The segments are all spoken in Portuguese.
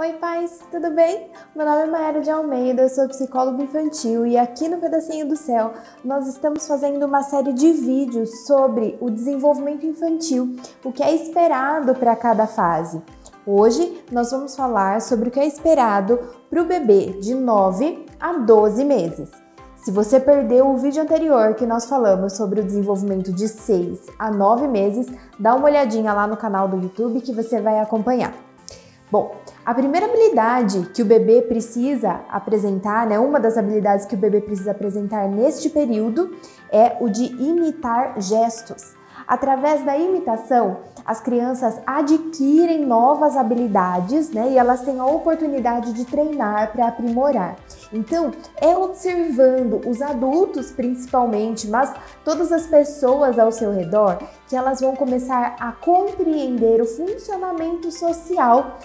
Oi pais, tudo bem? Meu nome é Mayara de Almeida, eu sou psicóloga infantil e aqui no Pedacinho do Céu nós estamos fazendo uma série de vídeos sobre o desenvolvimento infantil, o que é esperado para cada fase. Hoje nós vamos falar sobre o que é esperado para o bebê de 9 a 12 meses. Se você perdeu o vídeo anterior que nós falamos sobre o desenvolvimento de 6 a 9 meses, dá uma olhadinha lá no canal do YouTube que você vai acompanhar. Bom, a primeira habilidade que o bebê precisa apresentar, uma das habilidades que o bebê precisa apresentar neste período é o de imitar gestos. Através da imitação, as crianças adquirem novas habilidades, e elas têm a oportunidade de treinar para aprimorar. Então, é observando os adultos principalmente, mas todas as pessoas ao seu redor, que elas vão começar a compreender o funcionamento social,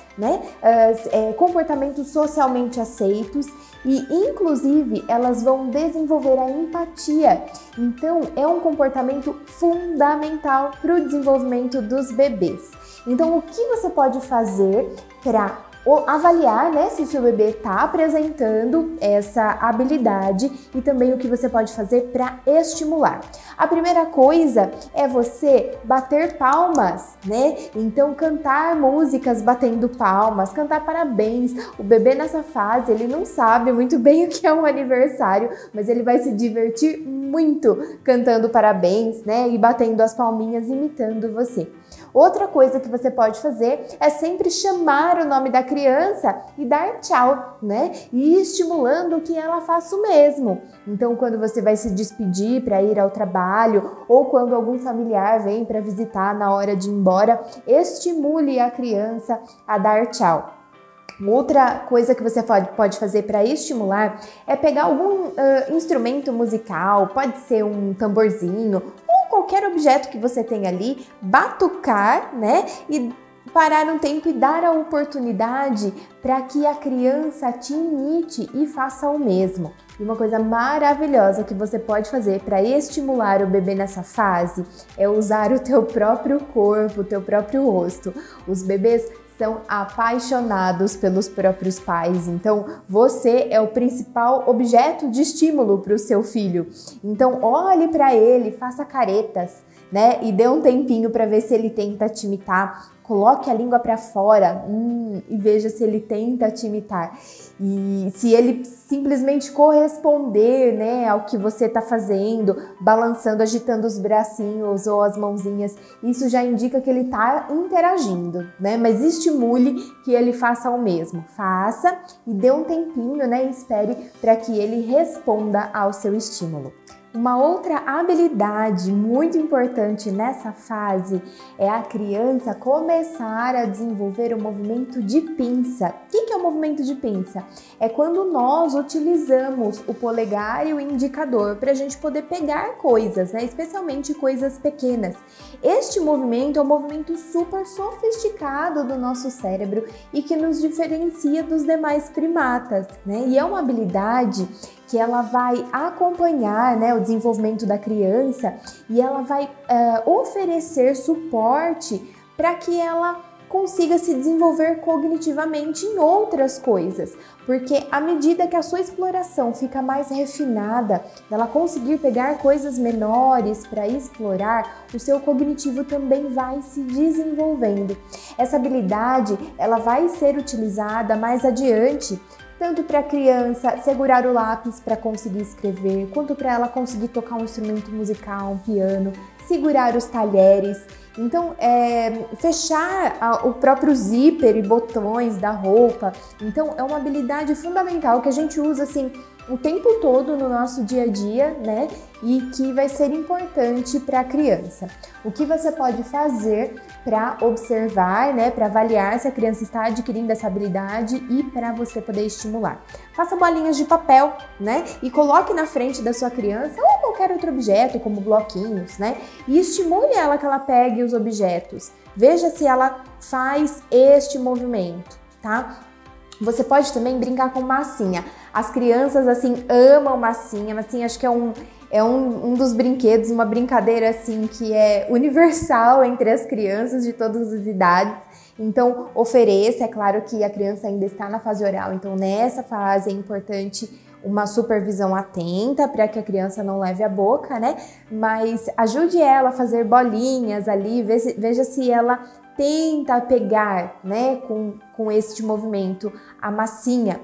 comportamentos socialmente aceitos e, inclusive, elas vão desenvolver a empatia. Então, é um comportamento fundamental para o desenvolvimento dos bebês. Então, o que você pode fazer para avaliar, se o seu bebê está apresentando essa habilidade e também o que você pode fazer para estimular. A primeira coisa é você bater palmas, Então cantar músicas batendo palmas, cantar parabéns. O bebê nessa fase, ele não sabe muito bem o que é um aniversário, mas ele vai se divertir muito cantando parabéns, e batendo as palminhas, imitando você. Outra coisa que você pode fazer é sempre chamar o nome da criança e dar tchau, E estimulando que ela faça o mesmo. Então, quando você vai se despedir para ir ao trabalho ou quando algum familiar vem para visitar na hora de ir embora, estimule a criança a dar tchau. Outra coisa que você pode fazer para estimular é pegar algum instrumento musical, pode ser um tamborzinho ou qualquer objeto que você tenha ali, batucar, e parar um tempo e dar a oportunidade para que a criança te imite e faça o mesmo. E uma coisa maravilhosa que você pode fazer para estimular o bebê nessa fase é usar o teu próprio corpo, o teu próprio rosto. Os bebês são apaixonados pelos próprios pais, então você é o principal objeto de estímulo para o seu filho. Então olhe para ele, faça caretas, e dê um tempinho para ver se ele tenta te imitar. Coloque a língua para fora e veja se ele tenta te imitar. E se ele simplesmente corresponder, ao que você está fazendo, balançando, agitando os bracinhos ou as mãozinhas, isso já indica que ele está interagindo, Mas estimule que ele faça o mesmo. Faça e dê um tempinho, e espere para que ele responda ao seu estímulo. Uma outra habilidade muito importante nessa fase é a criança começar a desenvolver o movimento de pinça. O que é o movimento de pinça? É quando nós utilizamos o polegar e o indicador para a gente poder pegar coisas, especialmente coisas pequenas. Este movimento é um movimento super sofisticado do nosso cérebro e que nos diferencia dos demais primatas, E é uma habilidade que ela vai acompanhar o desenvolvimento da criança e ela vai oferecer suporte para que ela consiga se desenvolver cognitivamente em outras coisas, porque à medida que a sua exploração fica mais refinada, ela conseguir pegar coisas menores para explorar, o seu cognitivo também vai se desenvolvendo. Essa habilidade, ela vai ser utilizada mais adiante, tanto para a criança segurar o lápis para conseguir escrever, quanto para ela conseguir tocar um instrumento musical, um piano, segurar os talheres. Então, fechar o próprio zíper e botões da roupa. Então, é uma habilidade fundamental que a gente usa assim o tempo todo no nosso dia a dia, E que vai ser importante para a criança. O que você pode fazer para observar, para avaliar se a criança está adquirindo essa habilidade e para você poder estimular? Faça bolinhas de papel, E coloque na frente da sua criança ou qualquer outro objeto, como bloquinhos, E estimule ela que ela pegue os objetos. Veja se ela faz este movimento, tá? Você pode também brincar com massinha. As crianças, assim, amam massinha. Massinha acho que é um dos brinquedos, uma brincadeira, assim, que é universal entre as crianças de todas as idades. Então, ofereça, é claro que a criança ainda está na fase oral, então nessa fase é importante uma supervisão atenta para que a criança não leve a boca, né? Mas ajude ela a fazer bolinhas ali, veja se ela tenta pegar, né, com este movimento, a massinha.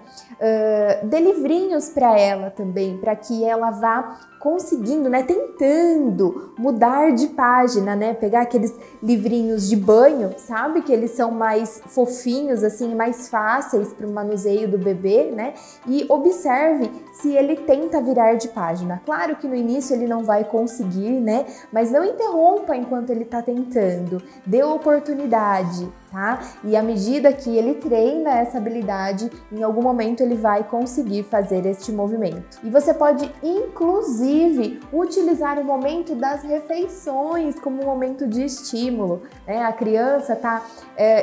Dê livrinhos para ela também, para que ela vá conseguindo, né, tentando mudar de página, né, pegar aqueles livrinhos de banho, sabe, que eles são mais fofinhos, assim, mais fáceis para o manuseio do bebê, né, e observe se ele tenta virar de página. Claro que no início ele não vai conseguir, né, mas não interrompa enquanto ele está tentando, dê oportunidade, tá? E à medida que ele treina essa habilidade, em algum momento ele vai conseguir fazer este movimento. E você pode, inclusive, utilizar o momento das refeições como um momento de estímulo, né? A criança está,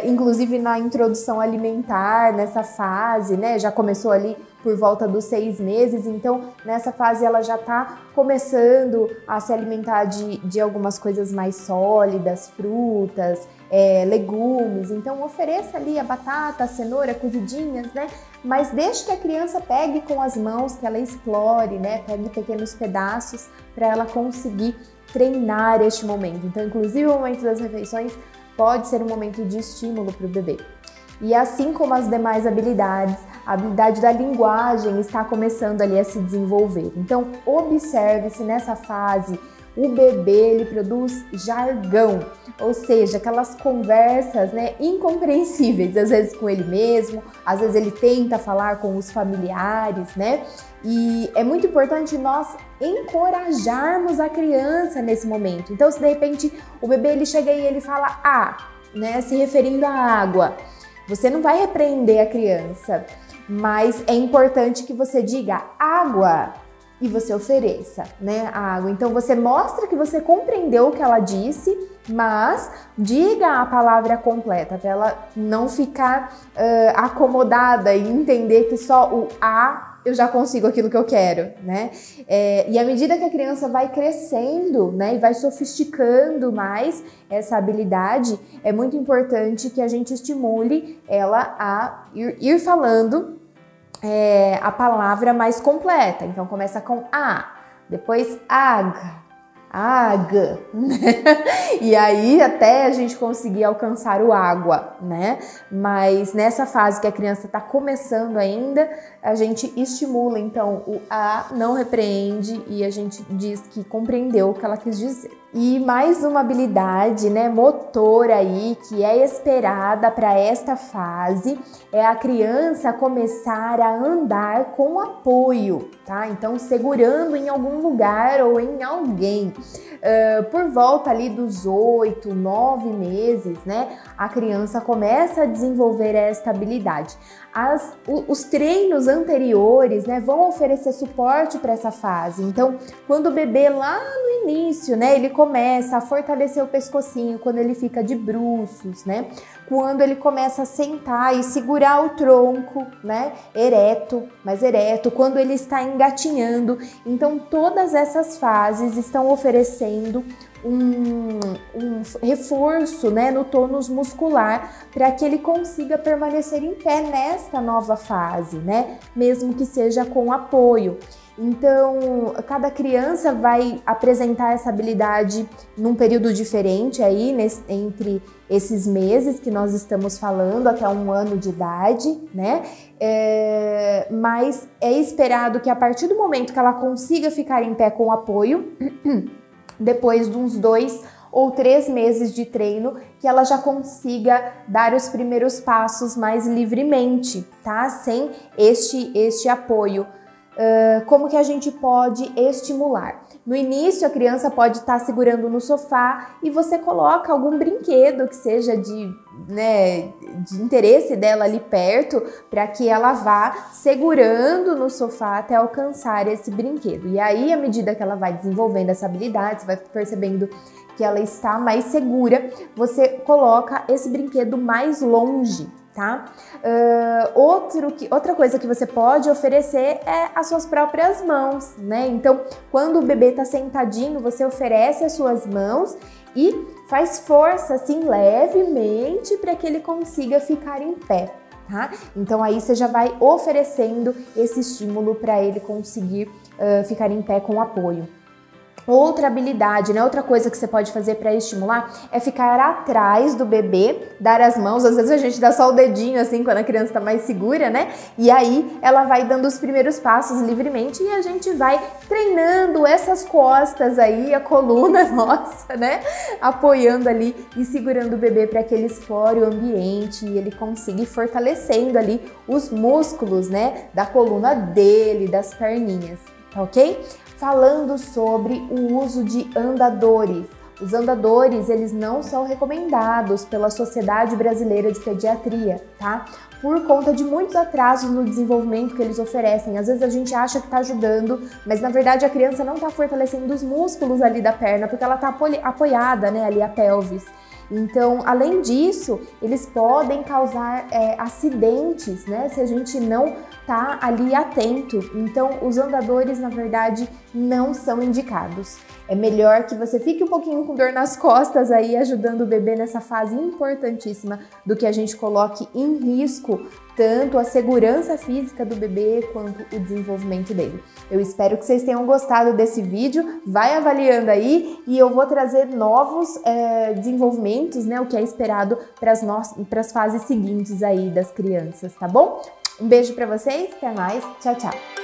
inclusive na introdução alimentar, nessa fase, né? Já começou ali por volta dos 6 meses, então nessa fase ela já está começando a se alimentar de algumas coisas mais sólidas, frutas, legumes, então ofereça ali a batata, a cenoura cozidinhas, né? Mas deixe que a criança pegue com as mãos, que ela explore, né? Pegue pequenos pedaços para ela conseguir treinar este momento. Então, inclusive o momento das refeições pode ser um momento de estímulo para o bebê. E assim como as demais habilidades, a habilidade da linguagem está começando ali a se desenvolver. Então, observe se nessa fase o bebê ele produz jargão, ou seja, aquelas conversas, né, incompreensíveis, às vezes com ele mesmo, às vezes ele tenta falar com os familiares, né? E é muito importante nós encorajarmos a criança nesse momento. Então, se de repente o bebê ele chega e ele fala né, se referindo à água, você não vai repreender a criança, mas é importante que você diga água e você ofereça, né, a água. Então você mostra que você compreendeu o que ela disse, mas diga a palavra completa para ela não ficar acomodada e entender que só o eu já consigo aquilo que eu quero, né? E à medida que a criança vai crescendo, né, e vai sofisticando mais essa habilidade, é muito importante que a gente estimule ela a ir falando a palavra mais completa. Então começa com depois ag, e aí até a gente conseguir alcançar o água, né? Mas nessa fase que a criança está começando ainda, a gente estimula então o não repreende e a gente diz que compreendeu o que ela quis dizer. E mais uma habilidade, né, motora aí que é esperada para esta fase é a criança começar a andar com apoio, tá? Então segurando em algum lugar ou em alguém. Por volta ali dos 8, 9 meses, né, a criança começa a desenvolver esta habilidade. Os treinos anteriores, né, vão oferecer suporte para essa fase. Então, quando o bebê lá no início, né, ele começa a fortalecer o pescocinho, quando ele fica de bruços, né, quando ele começa a sentar e segurar o tronco, né, mais ereto, quando ele está engatinhando. Então, todas essas fases estão oferecendo um reforço, né, no tônus muscular para que ele consiga permanecer em pé nesta nova fase, né, mesmo que seja com apoio. Então, cada criança vai apresentar essa habilidade num período diferente aí, entre esses meses que nós estamos falando, até 1 ano de idade, né? Mas é esperado que a partir do momento que ela consiga ficar em pé com apoio, depois de uns 2 ou 3 meses de treino, que ela já consiga dar os primeiros passos mais livremente, tá? Sem este apoio. Como que a gente pode estimular? No início, a criança pode estar segurando no sofá e você coloca algum brinquedo que seja de interesse dela ali perto, para que ela vá segurando no sofá até alcançar esse brinquedo. E aí, à medida que ela vai desenvolvendo essa habilidade, você vai percebendo que ela está mais segura, você coloca esse brinquedo mais longe, tá? Outra coisa que você pode oferecer é as suas próprias mãos, né? Então, quando o bebê tá sentadinho, você oferece as suas mãos e faz força assim levemente para que ele consiga ficar em pé. Tá? Então aí você já vai oferecendo esse estímulo para ele conseguir ficar em pé com apoio. Outra habilidade, né? Outra coisa que você pode fazer para estimular é ficar atrás do bebê, dar as mãos. Às vezes a gente dá só o dedinho assim quando a criança está mais segura, né? E aí ela vai dando os primeiros passos livremente e a gente vai treinando essas costas aí, a coluna nossa, né? Apoiando ali e segurando o bebê para que ele explore o ambiente e ele consiga ir fortalecendo ali os músculos, né? Da coluna dele, das perninhas, tá ok? Falando sobre o uso de andadores. Os andadores, eles não são recomendados pela Sociedade Brasileira de Pediatria, tá? Por conta de muitos atrasos no desenvolvimento que eles oferecem. Às vezes a gente acha que está ajudando, mas na verdade a criança não está fortalecendo os músculos ali da perna, porque ela está apoiada, né, ali a pelvis. Então, além disso, eles podem causar acidentes, né? Se a gente não tá ali atento. Então, os andadores, na verdade, não são indicados. É melhor que você fique um pouquinho com dor nas costas aí, ajudando o bebê nessa fase importantíssima, do que a gente coloque em risco tanto a segurança física do bebê quanto o desenvolvimento dele. Eu espero que vocês tenham gostado desse vídeo, vai avaliando aí e eu vou trazer novos desenvolvimentos, né, o que é esperado para as fases seguintes aí das crianças, tá bom? Um beijo para vocês, até mais, tchau, tchau!